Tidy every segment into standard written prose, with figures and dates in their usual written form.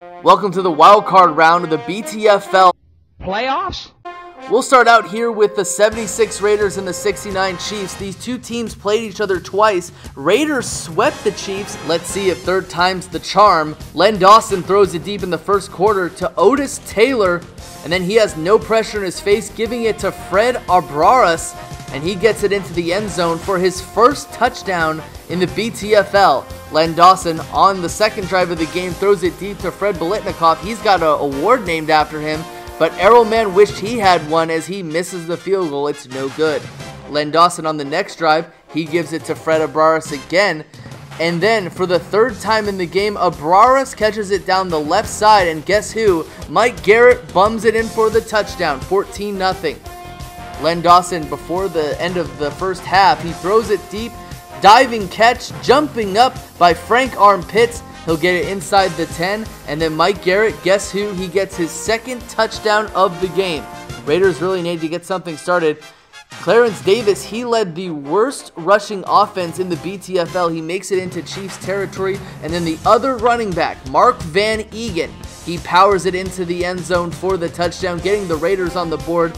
Welcome to the wild card round of the BTFL playoffs. We'll start out here with the 76 Raiders and the 69 Chiefs. These two teams played each other twice. Raiders swept the Chiefs. Let's see if third time's the charm. Len Dawson throws it deep in the first quarter to Otis Taylor, and then he has no pressure in his face, giving it to Fred Abraras, and he gets it into the end zone for his first touchdown in the BTFL. Len Dawson, on the second drive of the game, throws it deep to Fred Biletnikoff. He's got an award named after him, but Arrowman wished he had one as he misses the field goal. It's no good. Len Dawson on the next drive, he gives it to Fred Abraras again. And then for the third time in the game, Abraras catches it down the left side, and guess who? Mike Garrett bums it in for the touchdown, 14-0. Len Dawson, before the end of the first half, he throws it deep, diving catch, jumping up by Frank Armpits. He'll get it inside the 10, and then Mike Garrett, guess who? He gets his second touchdown of the game. Raiders really need to get something started. Clarence Davis, he led the worst rushing offense in the BTFL. He makes it into Chiefs territory, and then the other running back, Mark Van Egan, he powers it into the end zone for the touchdown, getting the Raiders on the board.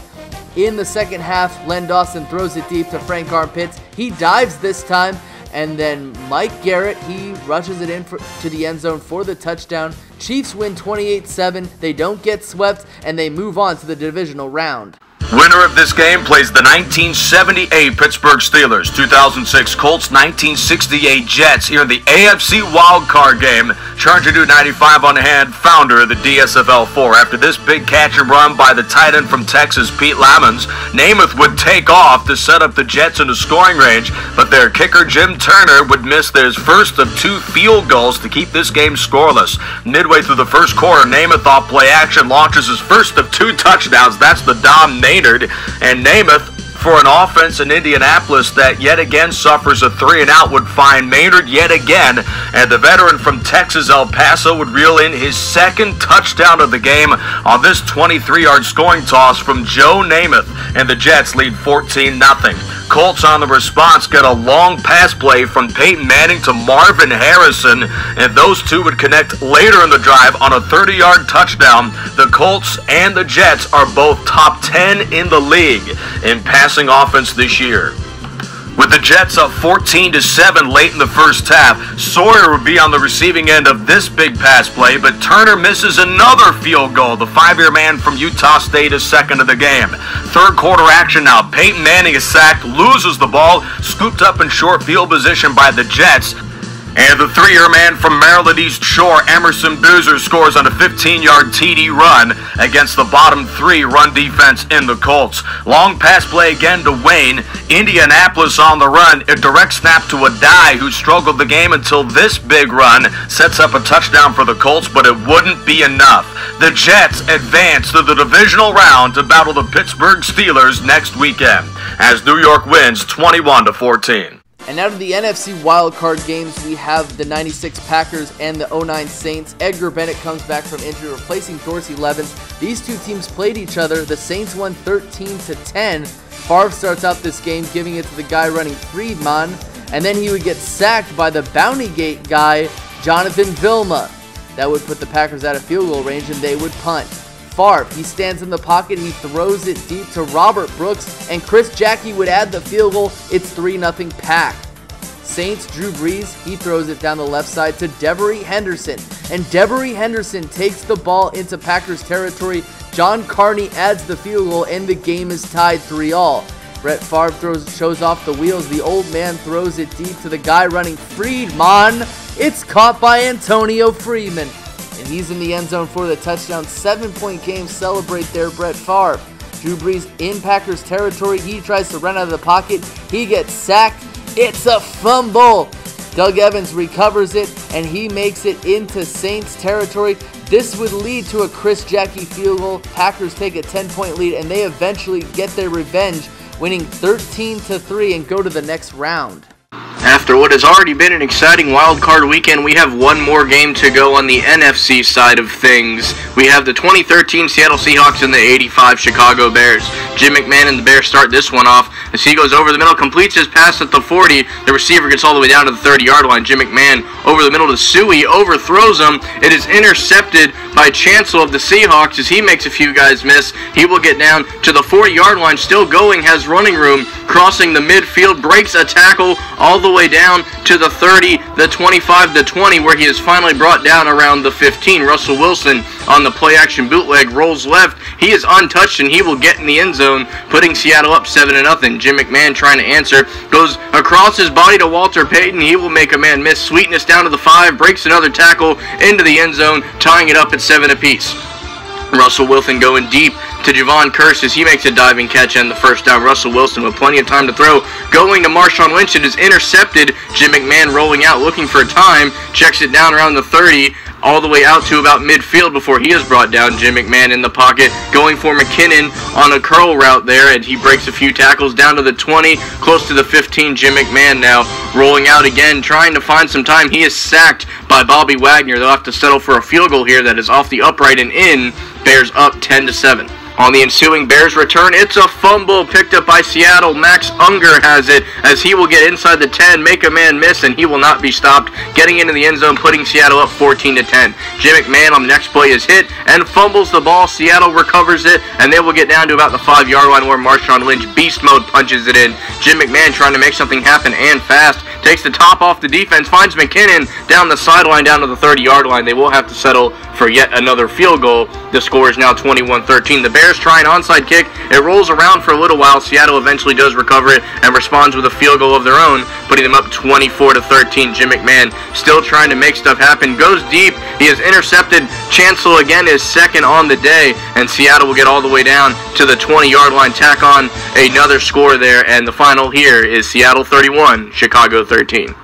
In the second half, Len Dawson throws it deep to Frank Armpits. He dives this time, and then Mike Garrett, he rushes it in to the end zone for the touchdown. Chiefs win 28-7. They don't get swept, and they move on to the divisional round. Winner of this game plays the 1978 Pittsburgh Steelers, 2006 Colts, 1968 Jets here in the AFC wildcard game. Charger Dude 95 on hand, founder of the DSFL 4. After this big catch and run by the tight end from Texas, Pete Lamons, Namath would take off to set up the Jets into scoring range, but their kicker Jim Turner would miss their first of two field goals to keep this game scoreless. Midway through the first quarter, Namath off play action launches his first of two touchdowns. That's the Dom Maynard. And Namath, for an offense in Indianapolis that yet again suffers a 3-and-out, would find Maynard yet again, and the veteran from Texas, El Paso, would reel in his second touchdown of the game on this 23-yard scoring toss from Joe Namath, and the Jets lead 14-0. Colts on the response get a long pass play from Peyton Manning to Marvin Harrison, and those two would connect later in the drive on a 30-yard touchdown. The Colts and the Jets are both top 10 in the league in passing offense this year. With the Jets up 14-7 late in the first half, Sawyer would be on the receiving end of this big pass play, but Turner misses another field goal. The 5-year man from Utah State is second of the game. Third quarter action now. Peyton Manning is sacked, loses the ball, scooped up in short field position by the Jets. And the 3-year man from Maryland East Shore, Emerson Boozer, scores on a 15-yard TD run against the bottom 3 run defense in the Colts. Long pass play again to Wayne. Indianapolis on the run. A direct snap to Adai, who struggled the game until this big run sets up a touchdown for the Colts, but it wouldn't be enough. The Jets advance to the divisional round to battle the Pittsburgh Steelers next weekend, as New York wins 21-14. And out of the NFC wildcard games, we have the 96 Packers and the 09 Saints. Edgar Bennett comes back from injury, replacing Dorsey Levens. These two teams played each other. The Saints won 13-10. Favre starts out this game, giving it to the guy running Friedman, and then he would get sacked by the Bounty Gate guy, Jonathan Vilma. That would put the Packers out of field goal range, and they would punt. Favre, he stands in the pocket, he throws it deep to Robert Brooks, and Chris Jackie would add the field goal. It's 3-0 Pack. Saints, Drew Brees, he throws it down the left side to Devery Henderson, and Devery Henderson takes the ball into Packers territory. John Carney adds the field goal, and the game is tied 3-all. Brett Favre shows off the wheels. The old man throws it deep to the guy running Friedman. It's caught by Antonio Freeman, and he's in the end zone for the touchdown. 7-point game. Celebrate there, Brett Favre. Drew Brees in Packers territory. He tries to run out of the pocket. He gets sacked. It's a fumble. Doug Evans recovers it, and he makes it into Saints territory. This would lead to a Chris Jackie field goal. Packers take a 10-point lead, and they eventually get their revenge, winning 13-3 and go to the next round. After what has already been an exciting wild card weekend, we have one more game to go on the NFC side of things. We have the 2013 Seattle Seahawks and the 85 Chicago Bears. Jim McMahon and the Bears start this one off as he goes over the middle, completes his pass at the 40. The receiver gets all the way down to the 30-yard line. Jim McMahon over the middle to Suey, overthrows him. It is intercepted by Chancellor of the Seahawks as he makes a few guys miss. He will get down to the 40-yard line, still going, has running room, crossing the midfield, breaks a tackle all the way down to the 30, the 25, the 20, where he is finally brought down around the 15. Russell Wilson on the play-action bootleg rolls left. He is untouched, and he will get in the end zone, putting Seattle up 7-0. Jim McMahon trying to answer, goes across his body to Walter Payton. He will make a man miss. Sweetness down to the 5, breaks another tackle into the end zone, tying it up at 7 apiece. Russell Wilson going deep to Javon Curse as he makes a diving catch and the first down. Russell Wilson with plenty of time to throw, going to Marshawn Lynch. It is intercepted. Jim McMahon rolling out, looking for time, checks it down around the 30, all the way out to about midfield before he is brought down. Jim McMahon in the pocket, going for McKinnon on a curl route there, and he breaks a few tackles down to the 20, close to the 15. Jim McMahon now rolling out again, trying to find some time. He is sacked by Bobby Wagner. They'll have to settle for a field goal here that is off the upright and in. Bears up 10-7. On the ensuing Bears return, it's a fumble picked up by Seattle. Max Unger has it as he will get inside the 10, make a man miss, and he will not be stopped, getting into the end zone, putting Seattle up 14-10. Jim McMahon on the next play is hit and fumbles the ball. Seattle recovers it, and they will get down to about the 5-yard line where Marshawn Lynch beast mode punches it in. Jim McMahon trying to make something happen and fast. Takes the top off the defense, finds McKinnon down the sideline, down to the 30-yard line. They will have to settle for yet another field goal. The score is now 21-13. The Bears try an onside kick. It rolls around for a little while. Seattle eventually does recover it and responds with a field goal of their own, putting them up 24-13. Jim McMahon still trying to make stuff happen. Goes deep. He has intercepted. Chancellor again is second on the day, and Seattle will get all the way down to the 20-yard line, tack on another score there, and the final here is Seattle 31, Chicago 13.